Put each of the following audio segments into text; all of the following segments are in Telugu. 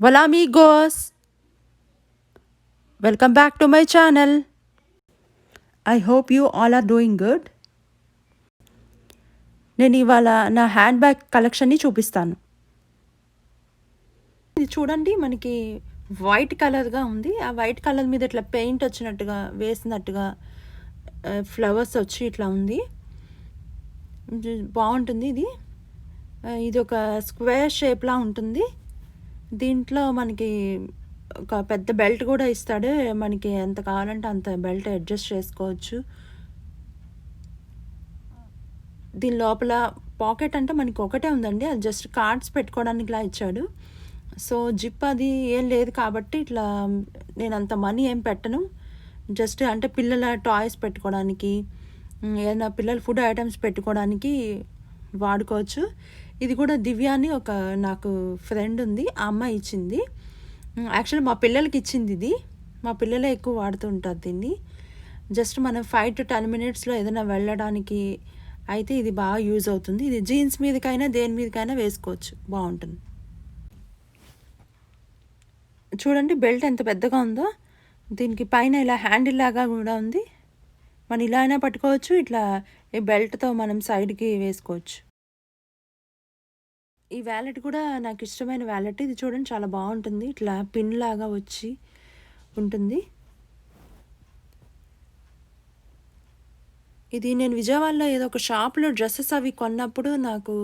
Hola amigos, welcome back to my channel. I hope you all are doing good. నేను ఇవాళ నా హ్యాండ్ బ్యాగ్ కలెక్షన్ని చూపిస్తాను. ఇది చూడండి, మనకి వైట్ కలర్గా ఉంది. ఆ వైట్ కలర్ మీద ఇట్లా పెయింట్ వచ్చినట్టుగా వేసినట్టుగా ఫ్లవర్స్ వచ్చి ఇట్లా ఉంది. బాగుంటుంది ఇది. ఇది ఒక స్క్వేర్ షేప్లా ఉంటుంది. దీంట్లో మనకి ఒక పెద్ద బెల్ట్ కూడా ఇస్తాడు. మనకి ఎంత కావాలంటే అంత బెల్ట్ అడ్జస్ట్ చేసుకోవచ్చు. దీని లోపల పాకెట్ అంటే మనకి ఒకటే ఉందండి, అది జస్ట్ కార్డ్స్ పెట్టుకోవడానికి ఇలా ఇచ్చాడు. సో జిప్ అది ఏం లేదు కాబట్టి ఇట్లా నేను అంత మనీ ఏం పెట్టను. జస్ట్ అంటే పిల్లల టాయ్స్ పెట్టుకోవడానికి, ఏదైనా పిల్లల ఫుడ్ ఐటమ్స్ పెట్టుకోవడానికి వాడుకోవచ్చు. ఇది కూడా దివ్య అని ఒక నాకు ఫ్రెండ్ ఉంది, ఆ అమ్మాయి ఇచ్చింది. యాక్చువల్లీ మా పిల్లలకి ఇచ్చింది ఇది. మా పిల్లలే ఎక్కువ వాడుతూ ఉంటారు దీన్ని. జస్ట్ మనం 5 to 10 minutesలో ఏదైనా వెళ్ళడానికి అయితే ఇది బాగా యూజ్ అవుతుంది. ఇది జీన్స్ మీదకైనా దేని మీదకైనా వేసుకోవచ్చు, బాగుంటుంది. చూడండి బెల్ట్ ఎంత పెద్దగా ఉందో. దీనికి పైన ఇలా హ్యాండిల్ లాగా కూడా ఉంది. మనం ఇలా అయినా పట్టుకోవచ్చు, ఇట్లా ఈ బెల్ట్తో మనం సైడ్కి వేసుకోవచ్చు. ఈ వ్యాలెట్ కూడా నాకు ఇష్టమైన వ్యాలెట్. ఇది చూడండి చాలా బాగుంటుంది, ఇట్లా పిన్ లాగా వచ్చి ఉంటుంది. ఇది నేను విజయవాడలో ఏదో ఒక షాప్లో డ్రెస్సెస్ అవి కొన్నప్పుడు నాకు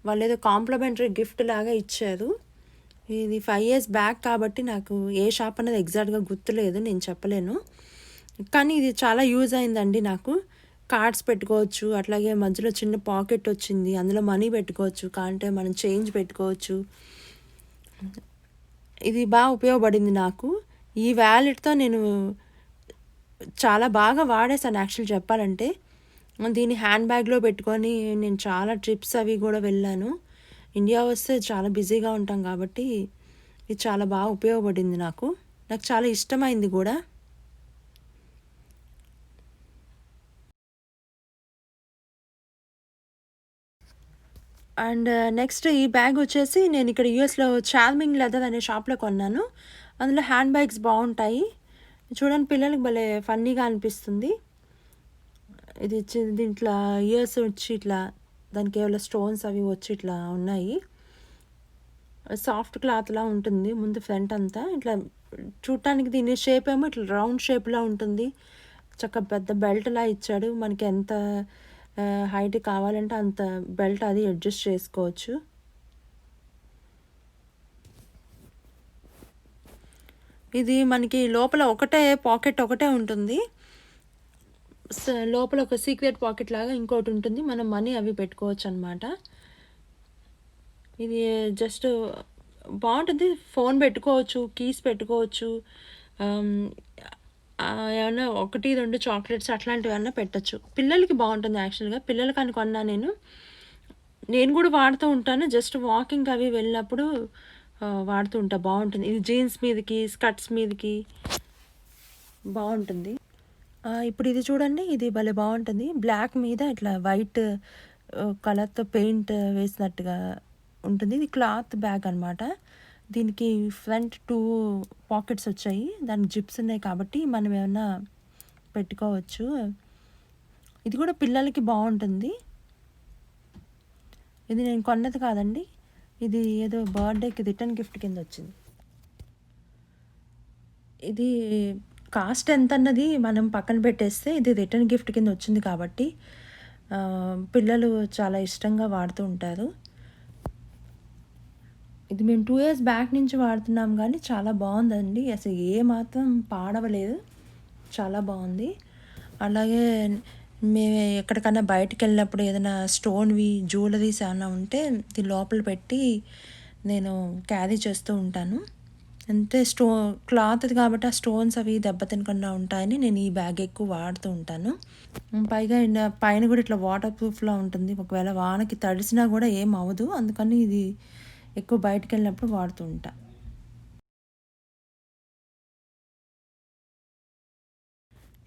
వాళ్ళు ఏదో కాంప్లిమెంటరీ గిఫ్ట్ లాగా ఇచ్చారు. ఇది 5 years బ్యాక్ కాబట్టి నాకు ఏ షాప్ అనేది ఎగ్జాక్ట్గా గుర్తులేదు, నేను చెప్పలేను. కానీ ఇది చాలా యూజ్ అయిందండి నాకు. కార్డ్స్ పెట్టుకోవచ్చు, అట్లాగే మధ్యలో చిన్న పాకెట్ వచ్చింది, అందులో మనీ పెట్టుకోవచ్చు, కాంటే మనం చేంజ్ పెట్టుకోవచ్చు. ఇది బాగా ఉపయోగపడింది నాకు. ఈ వ్యాలెట్తో నేను చాలా బాగా వాడేసాను యాక్చువల్ చెప్పాలంటే. దీన్ని హ్యాండ్ బ్యాగ్లో పెట్టుకొని నేను చాలా ట్రిప్స్ అవి కూడా వెళ్ళాను. ఇండియా వస్తే చాలా బిజీగా ఉంటాం కాబట్టి ఇది చాలా బాగా ఉపయోగపడింది నాకు. నాకు చాలా ఇష్టమైంది కూడా. అండ్ నెక్స్ట్ ఈ బ్యాగ్ వచ్చేసి నేను ఇక్కడ యూఎస్లో చార్మింగ్ లెదర్ అనే షాప్లో కొన్నాను. అందులో హ్యాండ్ బ్యాగ్స్ బాగుంటాయి. చూడండి పిల్లలకి భలే ఫన్నీగా అనిపిస్తుంది. ఇది దీంట్లో ఇయర్స్ వచ్చి ఇట్లా దానికి కేవలం స్టోన్స్ అవి వచ్చి ఇట్లా ఉన్నాయి. సాఫ్ట్ క్లాత్లా ఉంటుంది ముందు ఫ్రంట్ అంతా. ఇట్లా చూడటానికి దీని షేప్ ఏమో ఇట్లా రౌండ్ షేప్లా ఉంటుంది. చక్క పెద్ద బెల్ట్లా ఇచ్చాడు. మనకి ఎంత హైట్ కావాలంటే అంత బెల్ట్ అది అడ్జస్ట్ చేసుకోవచ్చు. ఇది మనకి లోపల ఒకటే పాకెట్ ఒకటే ఉంటుంది. లోపల ఒక సీక్రెట్ పాకెట్ లాగా ఇంకోటి ఉంటుంది, మనం మనీ అవి పెట్టుకోవచ్చు అనమాట. ఇది జస్ట్ బాగుంటుంది. ఫోన్ పెట్టుకోవచ్చు, కీస్ పెట్టుకోవచ్చు, ఏమన్నా 1-2 చాక్లెట్స్ అట్లాంటివి ఏమన్నా పెట్టచ్చు. పిల్లలకి బాగుంటుంది యాక్చువల్గా. పిల్లలకి అని కొన్నా నేను కూడా వాడుతూ ఉంటాను. జస్ట్ వాకింగ్ అవి వెళ్ళినప్పుడు వాడుతూ ఉంటా, బాగుంటుంది. ఇది జీన్స్ మీదకి, స్కర్ట్స్ మీదకి బాగుంటుంది. ఇప్పుడు ఇది చూడండి, ఇది భలే బాగుంటుంది. బ్లాక్ మీద ఇట్లా వైట్ కలర్తో పెయింట్ వేసినట్టుగా ఉంటుంది. ఇది క్లాత్ బ్యాగ్ అనమాట. దీనికి ఫ్రంట్ 2 పాకెట్స్ వచ్చాయి, దానికి జిప్స్ ఉన్నాయి కాబట్టి మనం ఏమన్నా పెట్టుకోవచ్చు. ఇది కూడా పిల్లలకి బాగుంటుంది. ఇది నేను కొన్నది కాదండి, ఇది ఏదో బర్త్డేకి రిటర్న్ గిఫ్ట్ కింద వచ్చింది. ఇది కాస్ట్ ఎంత అన్నది మనం పక్కన పెట్టేస్తే ఇది రిటర్న్ గిఫ్ట్ కింద వచ్చింది కాబట్టి పిల్లలు చాలా ఇష్టంగా వాడుతూ ఉంటారు. ఇది మేము 2 years బ్యాక్ నుంచి వాడుతున్నాం కానీ చాలా బాగుందండి. అసలు ఏ మాత్రం పాడవలేదు, చాలా బాగుంది. అలాగే మేము ఎక్కడికన్నా బయటకు వెళ్ళినప్పుడు ఏదైనా స్టోన్వి జ్యువెలరీస్ ఏమైనా ఉంటే దీని లోపల పెట్టి నేను క్యారీ చేస్తూ ఉంటాను. అంతే క్లాత్ కాబట్టి ఆ స్టోన్స్ అవి దెబ్బతినకుండా ఉంటాయని నేను ఈ బ్యాగ్ ఎక్కువ వాడుతూ ఉంటాను. పైగా పైన కూడా ఇట్లా వాటర్ ప్రూఫ్లా ఉంటుంది, ఒకవేళ వానకి తడిసినా కూడా ఏం అవ్వదు. అందుకని ఇది ఎక్కువ బయటకు వెళ్ళినప్పుడు వాడుతూ ఉంటా.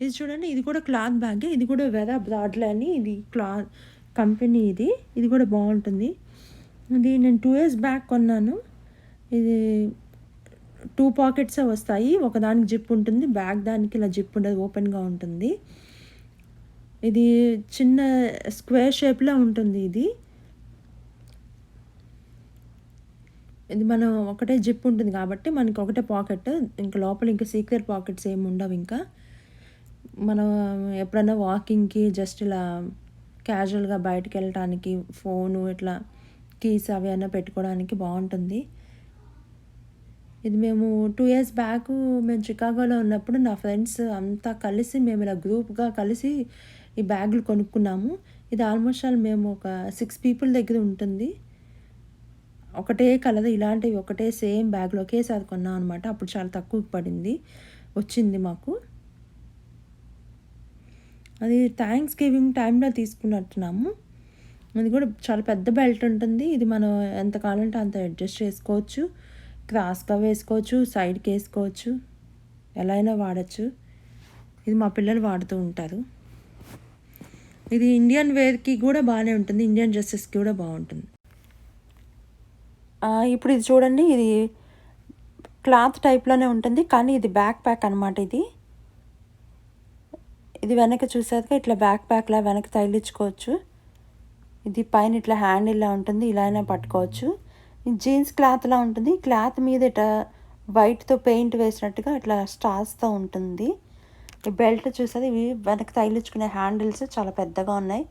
ఇది చూడండి, ఇది కూడా క్లాత్ బ్యాగ్. ఇది కూడా వెదా బ్రాడ్లే అని ఇది క్లాత్ కంపెనీ. ఇది కూడా బాగుంటుంది. ఇది నేను 2 years బ్యాక్ కొన్నాను. ఇది 2 పాకెట్సే వస్తాయి. ఒకదానికి జిప్ ఉంటుంది. బ్యాక్ దానికి ఇలా జిప్ ఉండదు. ఓపెన్‌గా ఉంటుంది. ఇది చిన్న స్క్వేర్ షేప్‌లో ఉంటుంది ఇది. ఇది మనం ఒకటే జిప్ ఉంటుంది కాబట్టి మనకి ఒకటే పాకెట్. ఇంక లోపల ఇంకా సీక్రెట్ పాకెట్స్ ఏమి ఉండవు ఇంకా. మనం ఎప్పుడైనా వాకింగ్‌కి జస్ట్ ఇలా క్యాజువల్‌గా బయటికెళ్ళటానికి ఫోను ఇట్లా కీస్ అవి అన్నా పెట్టుకోవడానికి బావుంటుంది. ఇది మేము 2 ఇయర్స్ బ్యాకు మేము చికాగోలో ఉన్నప్పుడు నా ఫ్రెండ్స్ అంతా కలిసి మేము ఇలా గ్రూప్‌గా కలిసి ఈ బ్యాగులు కొనుక్కున్నాము. ఇది ఆల్మోస్ట్ మేము ఒక 6 పీపుల్ దగ్గర ఉంటుంది. ఒకటే కలర్ ఇలాంటివి ఒకటే సేమ్ బ్యాగ్‌లు ఒకేసారి కొన్నాం అనమాట. అప్పుడు చాలా తక్కువకి పడింది. వచ్చింది మాకు. అది థాంక్స్ గివింగ్ టైంలో తీసుకున్నట్టున్నాము. అది కూడా చాలా పెద్ద బెల్ట్ ఉంటుంది. ఇది మనం ఎంత కావాలంటే అంత అడ్జస్ట్ చేసుకోవచ్చు. క్రాస్‌గా వేసుకోవచ్చు, సైడ్‌కి వేసుకోవచ్చు. ఎలా అయినా వాడచ్చు. ఇది మా పిల్లలు వాడుతూ ఉంటారు. ఇది ఇండియన్ వేర్‌కి కూడా బాగానే ఉంటుంది. ఇండియన్ డ్రెస్సెస్‌కి కూడా బాగుంటుంది. ఇప్పుడు ఇది చూడండి, ఇది క్లాత్ టైప్‌లోనే ఉంటుంది. కానీ ఇది బ్యాక్ ప్యాక్ అనమాట ఇది. ఇది వెనక చూసారుగా ఇట్లా బ్యాక్ ప్యాక్‌లా వెనక తగిలించుకోవచ్చు. ఇది పైన ఇట్లా హ్యాండిల్‌లా ఉంటుంది. ఇలా అయినా పట్టుకోవచ్చు. జీన్స్ క్లాత్‌లా ఉంటుంది. క్లాత్ మీద ఇట్లా వైట్‌తో పెయింట్ వేసినట్టుగా ఇట్లా స్టార్స్‌తో ఉంటుంది. ఈ బెల్ట్ చూసారు, ఇవి వెనక తగిలించుకునే హ్యాండిల్స్ చాలా పెద్దగా ఉన్నాయి.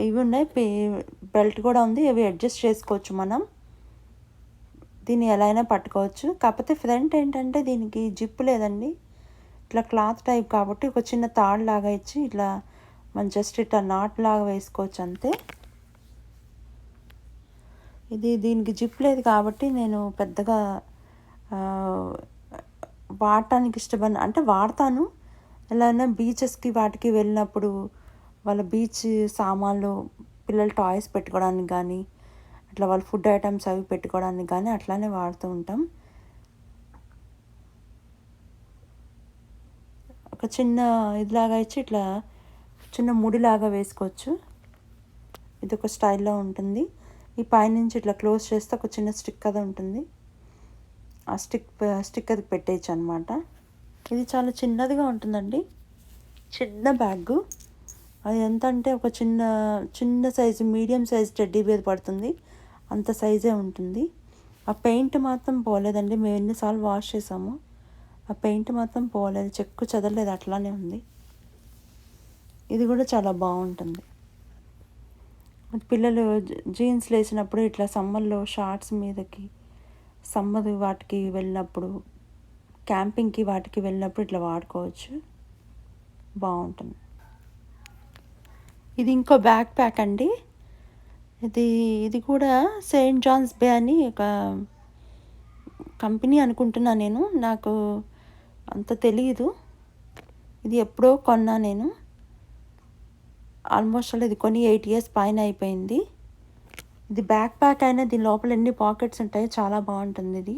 ఇవి ఉన్నాయి. బెల్ట్ కూడా ఉంది. ఇవి అడ్జస్ట్ చేసుకోవచ్చు మనం. దీన్ని ఎలా అయినా పట్టుకోవచ్చు. కాకపోతే ఫ్రంట్ ఏంటంటే దీనికి జిప్ లేదండి. ఇట్లా క్లాత్ టైప్ కాబట్టి ఒక చిన్న తాడు లాగా ఇచ్చి ఇట్లా మనం జస్ట్ ఇట్లా నాట్ లాగా వేసుకోవచ్చు అంతే. దీనికి జిప్ లేదు కాబట్టి నేను పెద్దగా వాడటానికి ఇష్టపడిన, అంటే వాడతాను. ఎలాగైనా బీచెస్కి వాటికి వెళ్ళినప్పుడు వాళ్ళ బీచ్ సామాన్లు, పిల్లల టాయ్స్ పెట్టుకోవడానికి కానీ, అట్లా వాళ్ళ ఫుడ్ ఐటమ్స్ అవి పెట్టుకోవడానికి కానీ అట్లానే వాడుతూ ఉంటాం. ఒక చిన్న ఇదిలాగా ఇచ్చి ఇట్లా చిన్న ముడిలాగా వేసుకోవచ్చు. ఇది ఒక స్టైల్లో ఉంటుంది. ఈ పైనుంచి ఇట్లా క్లోజ్ చేస్తే ఒక చిన్న స్టిక్ అది ఉంటుంది. ఆ స్టిక్ అది పెట్టేయచ్చు అనమాట. ఇది చాలా చిన్నదిగా ఉంటుందండి. చిన్న బ్యాగు. అది ఎంత అంటే ఒక చిన్న size, medium size teddy bear పడుతుంది. అంత సైజే ఉంటుంది. ఆ పెయింట్ మాత్రం పోలేదండి. మేము ఎన్నిసార్లు వాష్ చేసాము. ఆ పెయింట్ మాత్రం పోలేదు, చెక్కు చెదరలేదు, అట్లానే ఉంది. ఇది కూడా చాలా బాగుంటుంది. పిల్లలు జీన్స్లు వేసినప్పుడు ఇట్లా సమ్మర్లో షార్ట్స్ మీదకి, సమ్మర్ వాటికి వెళ్ళినప్పుడు, క్యాంపింగ్కి వాటికి వెళ్ళినప్పుడు ఇట్లా వాడుకోవచ్చు. బాగుంటుంది. ఇది ఇంకో బ్యాక్ ప్యాక్ అండి. ఇది కూడా సెయింట్ జాన్స్ బే అని ఒక కంపెనీ అనుకుంటున్నా నేను. నాకు అంత తెలియదు. ఇది ఎప్పుడో కొన్నా నేను. ఆల్మోస్ట్ ఇది కొని 8 ఇయర్స్ పైన అయిపోయింది. ఇది బ్యాక్ ప్యాక్ అయినా దీని లోపల ఎన్ని పాకెట్స్ ఉంటాయి, చాలా బాగుంటుంది. ఇది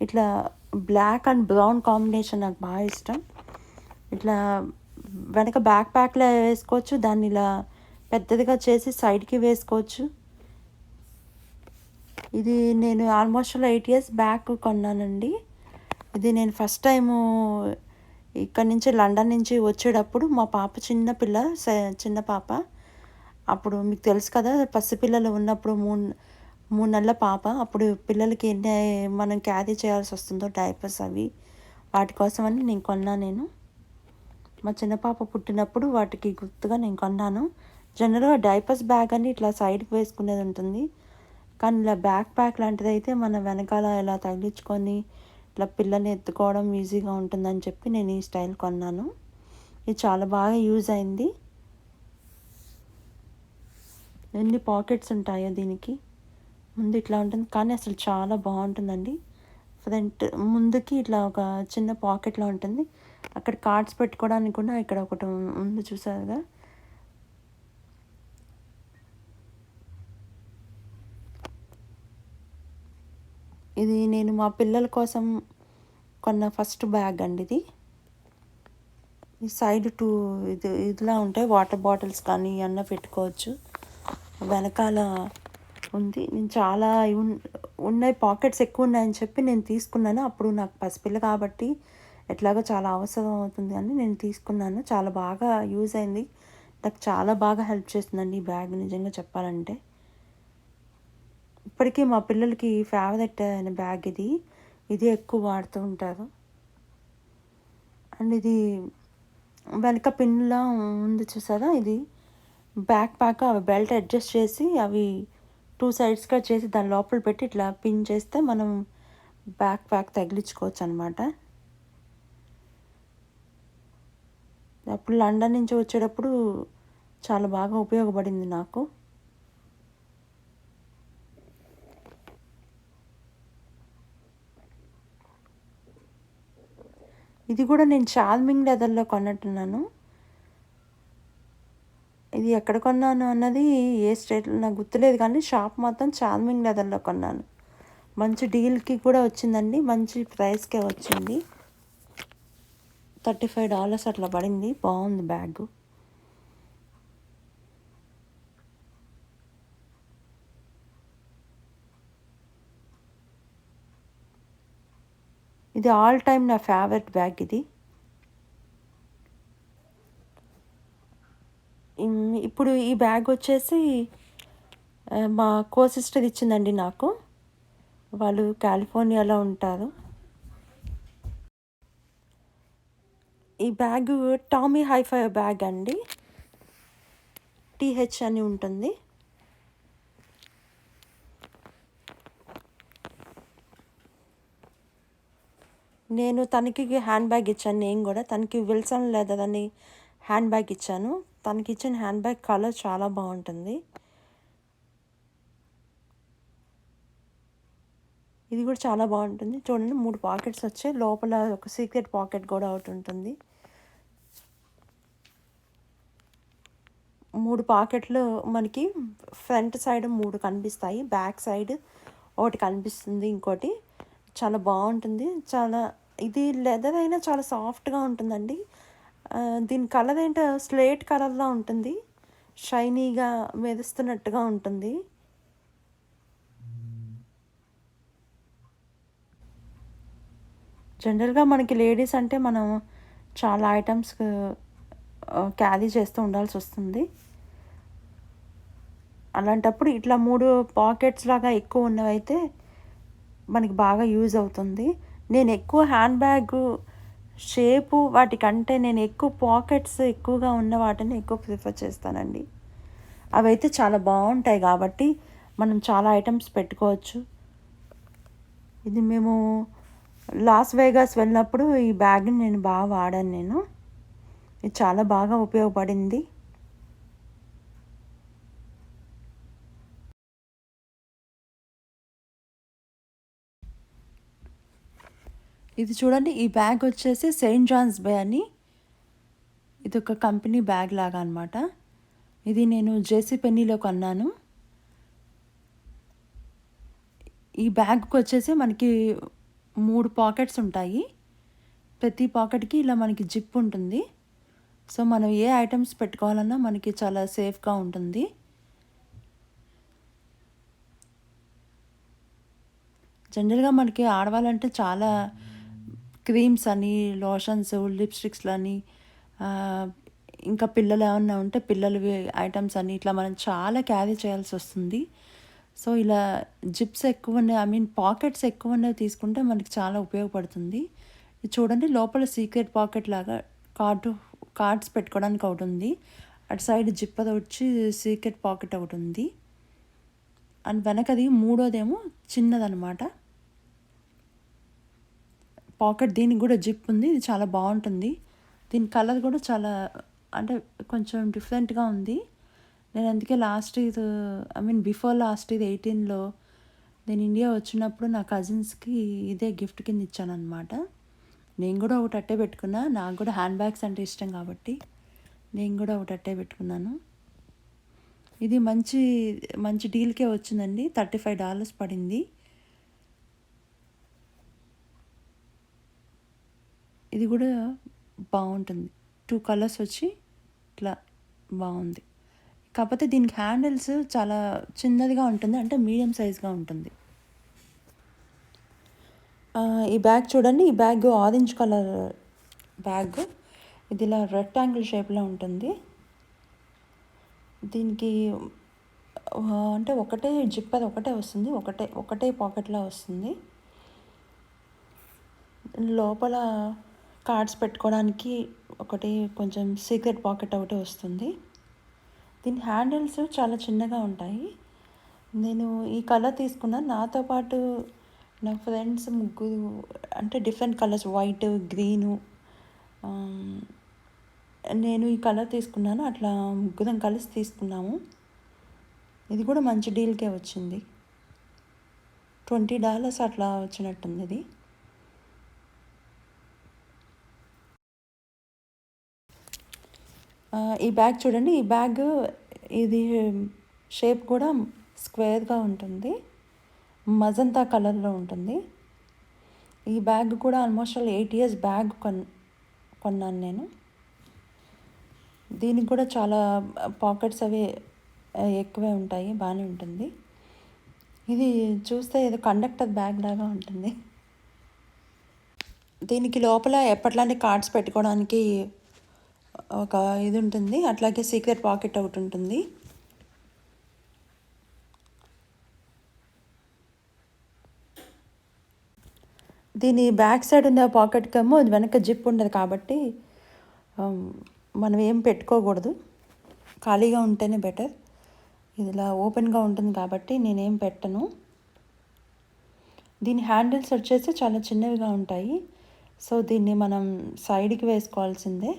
ఇట్లా బ్లాక్ అండ్ బ్రౌన్ కాంబినేషన్ నాకు బాగా ఇష్టం. ఇట్లా వెనక బ్యాక్ ప్యాక్లో వేసుకోవచ్చు. దాన్ని ఇలా పెద్దదిగా చేసి సైడ్కి వేసుకోవచ్చు. ఇది నేను ఆల్మోస్ట్ 8 ఇయర్స్ బ్యాక్ కొన్నానండి. ఇది నేను ఫస్ట్ టైము ఇక్కడ నుంచి లండన్ నుంచి వచ్చేటప్పుడు మా పాప చిన్న పాప. అప్పుడు మీకు తెలుసు కదా, పసిపిల్లలు ఉన్నప్పుడు 3 నెలల పాప. అప్పుడు పిల్లలకి మనం క్యారీ చేయాల్సి వస్తుందో డైపర్స్ అవి, వాటి కోసమని నేను కొన్నాను. మా చిన్న పాప పుట్టినప్పుడు వాటికి గుర్తుగా నేను కొన్నాను. జనరల్గా డైపర్స్ బ్యాగ్ అని ఇట్లా సైడ్కి వేసుకునేది ఉంటుంది. కానీ ఇలా బ్యాక్ ప్యాక్ లాంటిది అయితే మనం వెనకాల ఇలా తగిలించుకొని ఇట్లా పిల్లల్ని ఎత్తుకోవడం ఈజీగా ఉంటుందని చెప్పి నేను ఈ స్టైల్ కొన్నాను. ఇది చాలా బాగా యూజ్ అయింది. ఎన్ని పాకెట్స్ ఉంటాయో దీనికి. ముందు ఇట్లా ఉంటుంది కానీ అసలు చాలా బాగుంటుందండి. ఫ్రంట్ ముందుకి ఇట్లా ఒక చిన్న పాకెట్లో ఉంటుంది. అక్కడ కార్డ్స్ పెట్టుకోవడానికి కూడా ఇక్కడ ఒకటి ఉంది, చూసారుగా. ఇది నేను మా పిల్లల కోసం కొన్న ఫస్ట్ బ్యాగ్ అండి ఇది. ఈ సైడ్ ఇదిలా ఉంటాయి. వాటర్ బాటిల్స్ కానీ అన్న పెట్టుకోవచ్చు. వెనకాల ఉంది. నేను చాలా ఉన్నాయి, పాకెట్స్ ఎక్కువ ఉన్నాయని చెప్పి నేను తీసుకున్నాను. అప్పుడు నాకు పసిపిల్ల కాబట్టి ఎట్లాగో చాలా అవసరం అవుతుంది అని నేను తీసుకున్నాను. చాలా బాగా యూజ్ అయింది. నాకు చాలా బాగా హెల్ప్ చేస్తుందండి ఈ బ్యాగ్ నిజంగా చెప్పాలంటే. ఇప్పటికీ మా పిల్లలకి ఫేవరెట్ అయిన బ్యాగ్ ఇది. ఇది ఎక్కువ వాడుతూ ఉంటారు. అండ్ ఇది వెనక పిన్‌లా ఉంది చూసారా? ఇది బ్యాక్ ప్యాక్ అవి బెల్ట్ అడ్జస్ట్ చేసి అవి 2 సైడ్స్‌గా చేసి దాని లోపల పెట్టి ఇట్లా పిన్ చేస్తే మనం బ్యాక్ ప్యాక్ తగిలించుకోవచ్చనమాట. అప్పుడు లండన్ నుంచి వచ్చేటప్పుడు చాలా బాగా ఉపయోగపడింది నాకు. ఇది కూడా నేను చార్మింగ్ లెదర్‌లో కొన్నట్టున్నాను. ఇది ఎక్కడ కొన్నాను అన్నది ఏ స్టేట్‌లో నాకు గుర్తులేదు కానీ షాప్ మాత్రం చార్మింగ్ లెదర్‌లో కొన్నాను. మంచి డీల్‌కి కూడా వచ్చిందండి. మంచి ప్రైస్‌కే వచ్చింది. $35 అట్లా పడింది. బాగుంది బ్యాగు. ఇది ఆల్ టైమ్ నా ఫేవరెట్ బ్యాగ్ ఇది. ఇప్పుడు ఈ బ్యాగ్ వచ్చేసి మా సిస్టర్ ఇచ్చిందండి నాకు. వాళ్ళు కాలిఫోర్నియాలో ఉంటారు. ఈ బ్యాగు టామీ హైఫై బ్యాగ్ అండి. టీహెచ్ అని ఉంటుంది. నేను తనకి హ్యాండ్ బ్యాగ్ ఇచ్చాను. నేను కూడా తనకి విల్సన్ లెదర్ అని హ్యాండ్ బ్యాగ్ ఇచ్చాను. తనకి ఇచ్చిన హ్యాండ్ బ్యాగ్ కలర్ చాలా బాగుంటుంది. ఇది కూడా చాలా బాగుంటుంది. చూడండి 3 పాకెట్స్ వచ్చాయి. లోపల ఒక సీక్రెట్ పాకెట్ కూడా ఒకటి ఉంటుంది. 3 పాకెట్లు మనకి ఫ్రంట్ సైడ్ 3 కనిపిస్తాయి. బ్యాక్ సైడ్ ఒకటి కనిపిస్తుంది ఇంకోటి. చాలా బాగుంటుంది. ఇది లెదర్ అయినా చాలా సాఫ్ట్గా ఉంటుందండి. దీని కలర్ ఏంటో స్లేట్ కలర్లో ఉంటుంది. షైనీగా మెరుస్తున్నట్టుగా ఉంటుంది. జనరల్గా మనకి లేడీస్ అంటే మనం చాలా ఐటమ్స్ క్యారీ చేస్తూ ఉండాల్సి వస్తుంది. అలాంటప్పుడు ఇట్లా 3 పాకెట్స్ లాగా ఎక్కువ ఉన్నవైతే మనకి బాగా యూజ్ అవుతుంది. నేను ఎక్కువ హ్యాండ్ బ్యాగు షేపు వాటికంటే నేను ఎక్కువ పాకెట్స్ ఎక్కువగా ఉన్న వాటిని ఎక్కువ ప్రిఫర్ చేస్తానండి. అవైతే చాలా బాగుంటాయి కాబట్టి మనం చాలా ఐటమ్స్ పెట్టుకోవచ్చు. ఇది మేము లాస్ వేగాస్ వెళ్ళినప్పుడు ఈ బ్యాగ్ని నేను బాగా వాడాను నేను. ఇది చాలా బాగా ఉపయోగపడింది. ఇది చూడండి, ఈ బ్యాగ్ వచ్చేసి సెయింట్ జాన్స్ బే అని. ఇది ఒక కంపెనీ బ్యాగ్ లాగా అనమాట. ఇది నేను జేసీ పెన్నీలో కొన్నాను. ఈ బ్యాగ్కి వచ్చేసి మనకి 3 పాకెట్స్ ఉంటాయి. ప్రతి పాకెట్కి ఇలా మనకి జిప్ ఉంటుంది. సో మనం ఏ ఐటమ్స్ పెట్టుకోవాలన్నా మనకి చాలా సేఫ్గా ఉంటుంది. జనరల్గా మనకి ఆడవాళ్ళంటే చాలా క్రీమ్స్ అని, లోషన్స్, లిప్స్టిక్స్లని, ఇంకా పిల్లలు ఏమన్నా ఉంటే పిల్లలవి ఐటమ్స్ అని ఇట్లా మనం చాలా క్యారీ చేయాల్సి వస్తుంది. సో ఇలా జిప్స్ ఎక్కువ ఉన్నాయి, పాకెట్స్ ఎక్కువ ఉన్నవి తీసుకుంటే మనకి చాలా ఉపయోగపడుతుంది. ఇది చూడండి, లోపల సీక్రెట్ పాకెట్ లాగా కార్డ్స్ పెట్టుకోవడానికి ఒకటి ఉంది. అటు సైడ్ జిప్ అది వచ్చి సీక్రెట్ పాకెట్ ఒకటి ఉంది. అండ్ వెనకది మూడోదేమో చిన్నదనమాట పాకెట్. దీనికి కూడా జిప్ ఉంది. ఇది చాలా బాగుంటుంది. దీని కలర్ కూడా చాలా అంటే కొంచెం డిఫరెంట్గా ఉంది. నేను అందుకే బిఫోర్ లాస్ట్ ఇయర్ 18లో నేను ఇండియా వచ్చినప్పుడు నా కజిన్స్కి ఇదే గిఫ్ట్ కింద ఇచ్చానమాట. నేను కూడా ఒకటి అట్టే పెట్టుకున్నా. నాకు కూడా హ్యాండ్ బ్యాగ్స్ అంటే ఇష్టం కాబట్టి నేను కూడా ఒకటి అట్టే పెట్టుకున్నాను. ఇది మంచి మంచి డీల్కే వచ్చిందండి. $35 పడింది. ఇది కూడా బాగుంటుంది. 2 కలర్స్ వచ్చి ఇట్లా బాగుంది. కాకపోతే దీనికి హ్యాండిల్స్ చాలా చిన్నదిగా ఉంటుంది, అంటే మీడియం సైజ్గా ఉంటుంది. ఈ బ్యాగ్ చూడండి, ఈ బ్యాగ్ ఆరెంజ్ కలర్ బ్యాగ్. ఇది ఇలా రెక్టాంగిల్ షేప్లో ఉంటుంది. దీనికి అంటే ఒకటే జిప్ అది ఒకటే వస్తుంది, ఒకటే పాకెట్లో వస్తుంది. లోపల కార్డ్స్ పెట్టుకోవడానికి ఒకటి కొంచెం సీక్రెట్ పాకెట్ ఒకటి వస్తుంది. దీని హ్యాండిల్స్ చాలా చిన్నగా ఉంటాయి. నేను ఈ కలర్ తీసుకున్నాను. నాతో పాటు నా ఫ్రెండ్స్ ముగ్గురు, అంటే డిఫరెంట్ కలర్స్, వైట్, గ్రీను, నేను ఈ కలర్ తీసుకున్నాను. అట్లా ముగ్గురం కలిసి తీసుకున్నాము. ఇది కూడా మంచి డీల్కే వచ్చింది. $20 అట్లా వచ్చినట్టుంది ఇది. ఈ బ్యాగ్ చూడండి, ఈ బ్యాగ్ ఇది షేప్ కూడా స్క్వేర్గా ఉంటుంది, మజంతా కలర్లో ఉంటుంది. ఈ బ్యాగ్ కూడా ఆల్మోస్ట్ 8 years బ్యాగ్ కొన్నాను నేను. దీనికి కూడా చాలా పాకెట్స్ అవి ఎక్కువే ఉంటాయి, బాగానే ఉంటుంది. ఇది చూస్తే ఏదో కండక్టర్ బ్యాగ్ లాగా ఉంటుంది. దీనికి లోపల ఎప్పట్లాంటి కార్డ్స్ పెట్టుకోవడానికి ఒక ఇది ఉంటుంది, అట్లాగే సీక్రెట్ పాకెట్ ఒకటి ఉంటుంది. దీని బ్యాక్ సైడ్ ఉన్న పాకెట్కి ఏమో వెనక జిప్ ఉండదు, కాబట్టి మనం ఏం పెట్టుకోకూడదు, ఖాళీగా ఉంటేనే బెటర్. ఇది ఇలా ఓపెన్గా ఉంటుంది కాబట్టి నేనేం పెట్టను. దీని హ్యాండిల్స్ వచ్చేసి చాలా చిన్నవిగా ఉంటాయి, సో దీన్ని మనం సైడ్కి వేసుకోవాల్సిందే.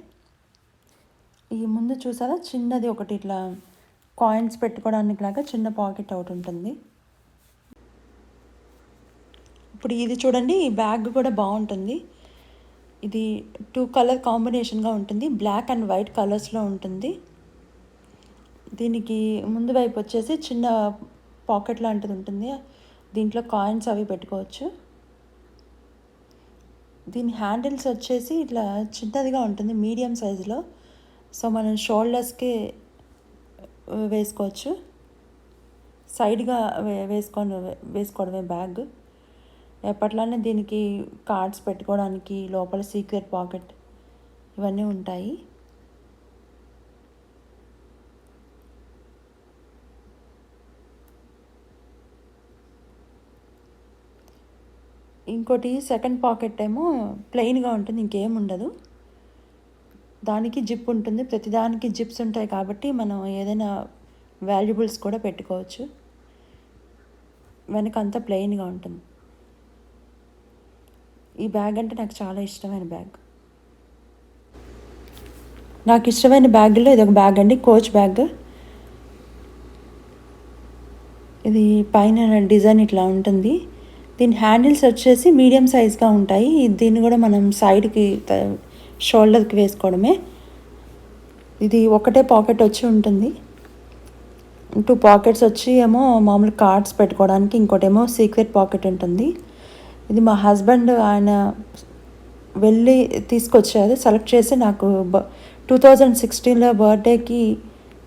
ఈ ముందు చూసారా, చిన్నది ఒకటి ఇట్లా కాయిన్స్ పెట్టుకోవడానికి లాగా చిన్న పాకెట్ ఒకటి ఉంటుంది. ఇప్పుడు ఇది చూడండి, ఈ బ్యాగ్ కూడా బాగుంటుంది. ఇది 2 కలర్ కాంబినేషన్గా ఉంటుంది, బ్లాక్ అండ్ వైట్ కలర్స్లో ఉంటుంది. దీనికి ముందు వైపు వచ్చేసి చిన్న పాకెట్ లాంటిది ఉంటుంది, దీంట్లో కాయిన్స్ అవి పెట్టుకోవచ్చు. దీని హ్యాండిల్స్ వచ్చేసి ఇట్లా చిన్నదిగా ఉంటుంది, మీడియం సైజులో. సో మనం షోల్డర్స్కి వేసుకోవచ్చు, సైడ్గా వేసుకోవడమే బ్యాగ్. ఎప్పట్లానే దీనికి కార్డ్స్ పెట్టుకోవడానికి లోపల సీక్రెట్ పాకెట్ ఇవన్నీ ఉంటాయి. ఇంకోటి సెకండ్ పాకెట్ ఏమో ప్లెయిన్గా ఉంటుంది, ఇంకేం ఉండదు. దానికి జిప్ ఉంటుంది, ప్రతిదానికి జిప్స్ ఉంటాయి కాబట్టి మనం ఏదైనా వాల్యుబుల్స్ కూడా పెట్టుకోవచ్చు. వెనక అంతా ప్లెయిన్గా ఉంటుంది. ఈ బ్యాగ్ అంటే నాకు చాలా ఇష్టమైన బ్యాగ్. నాకు ఇష్టమైన బ్యాగ్లో ఇది ఒక బ్యాగ్ అండి, కోచ్ బ్యాగ్. ఇది పైన డిజైన్ ఇట్లా ఉంటుంది. దీని హ్యాండిల్స్ వచ్చేసి మీడియం సైజ్గా ఉంటాయి. దీన్ని కూడా మనం సైడ్కి షోల్డర్కి వేసుకోవడమే. ఇది ఒకటే పాకెట్ వచ్చి ఉంటుంది, 2 పాకెట్స్ వచ్చి ఏమో మామూలు కార్డ్స్ పెట్టుకోవడానికి, ఇంకోటేమో సీక్రెట్ పాకెట్ ఉంటుంది. ఇది మా హస్బెండ్ ఆయన వెళ్ళి తీసుకొచ్చారు, సెలెక్ట్ చేసి నాకు 2016లో బర్త్డేకి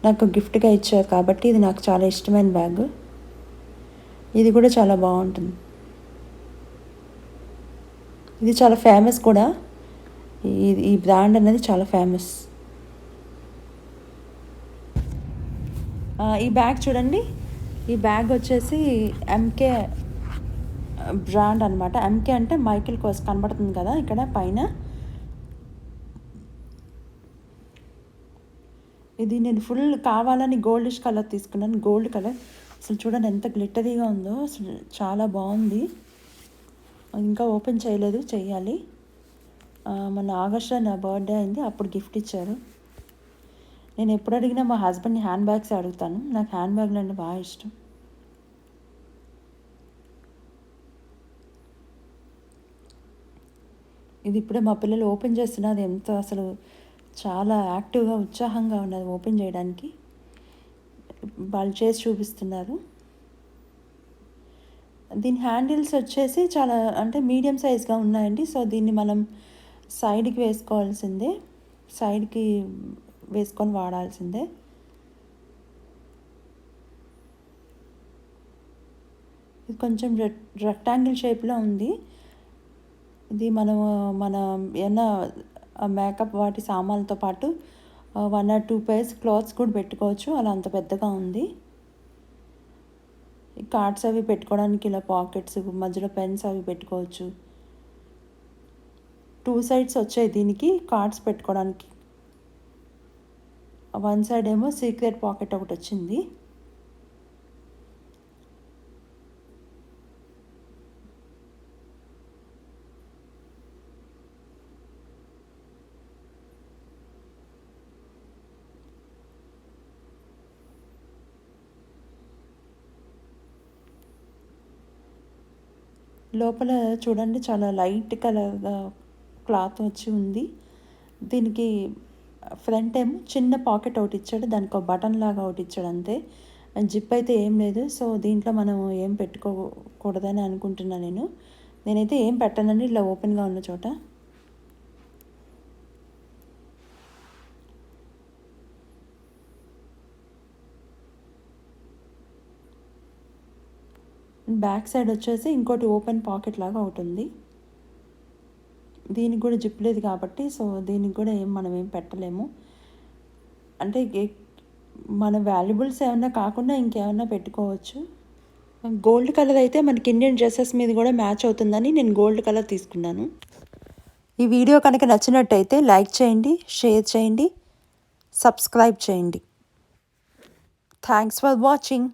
నాకు గిఫ్ట్గా ఇచ్చారు, కాబట్టి ఇది నాకు చాలా ఇష్టమైన బ్యాగ్. ఇది కూడా చాలా బాగుంటుంది. ఇది చాలా ఫేమస్ కూడా, ఈ బ్రాండ్ అనేది చాలా ఫేమస్. ఈ బ్యాగ్ చూడండి, ఈ బ్యాగ్ వచ్చేసి ఎంకే బ్రాండ్ అనమాట. ఎంకే అంటే మైకిల్ కోర్స్ కనబడుతుంది కదా ఇక్కడ పైన. ఇది నేను ఫుల్ కావాలని గోల్డిష్ కలర్ తీసుకున్నాను, గోల్డ్ కలర్. అసలు చూడండి ఎంత గ్లిటరీగా ఉందో, అసలు చాలా బాగుంది. ఇంకా ఓపెన్ చేయలేదు, చెయ్యాలి. మొన్న ఆగస్టులో నా బర్త్డే అయింది, అప్పుడు గిఫ్ట్ ఇచ్చారు. నేను ఎప్పుడు అడిగినా మా హస్బెండ్ని హ్యాండ్ బ్యాగ్స్ అడుగుతాను, నాకు హ్యాండ్ బ్యాగ్లు అంటే బాగా ఇష్టం. ఇది ఇప్పుడే మా పిల్లలు ఓపెన్ చేస్తున్నది, ఎంత అసలు చాలా యాక్టివ్గా ఉత్సాహంగా ఉన్నది ఓపెన్ చేయడానికి. వాళ్ళు చేసి చూపిస్తున్నారు. దీని హ్యాండిల్స్ వచ్చేసి చాలా అంటే మీడియం సైజ్గా ఉన్నాయండి. సో దీన్ని మనం సైడ్కి వేసుకోవాల్సిందే, సైడ్కి వేసుకొని వాడాల్సిందే. ఇది కొంచెం రెక్టాంగిల్ షేప్లో ఉంది. ఇది మన ఏమన్నా మేకప్ వాటి సామాన్లతో పాటు 1 or 2 pairs క్లాత్స్ కూడా పెట్టుకోవచ్చు. అలా అంత పెద్దగా ఉంది. కార్డ్స్ అవి పెట్టుకోవడానికి ఇలా పాకెట్స్, మధ్యలో పెన్స్ అవి పెట్టుకోవచ్చు. 2 sides వచ్చాయి దీనికి కార్డ్స్ పెట్టుకోవడానికి. వన్ సైడ్ ఏమో సీక్రెట్ పాకెట్ ఒకటి వచ్చింది. లోపల చూడండి చాలా లైట్ కలర్గా క్లాత్ వచ్చి ఉంది. దీనికి ఫ్రంట్ ఏమో చిన్న పాకెట్ ఒకటి ఇచ్చాడు, దానికి ఒక బటన్ లాగా ఒకటి ఇచ్చాడు అంతే. జిప్ అయితే ఏం లేదు. సో దీంట్లో మనం ఏం పెట్టుకోకూడదని అనుకుంటున్నాను. నేనైతే ఏం పెట్టనండి ఇలా ఓపెన్గా ఉన్న చోట. బ్యాక్ సైడ్ వచ్చేసి ఇంకోటి ఓపెన్ పాకెట్ లాగా ఒకటి ఉంది. దీనికి కూడా జిప్ లేదు కాబట్టి సో దీనికి కూడా మనం ఏం పెట్టలేము. అంటే మన వాల్యుబుల్స్ ఏమన్నా కాకుండా ఇంకేమన్నా పెట్టుకోవచ్చు. గోల్డ్ కలర్ అయితే మనకి ఇండియన్ డ్రెస్సెస్ మీద కూడా మ్యాచ్ అవుతుందని నేను గోల్డ్ కలర్ తీసుకున్నాను. ఈ వీడియో కనుక నచ్చినట్టయితే లైక్ చేయండి, షేర్ చేయండి, సబ్స్క్రైబ్ చేయండి. Thanks for watching.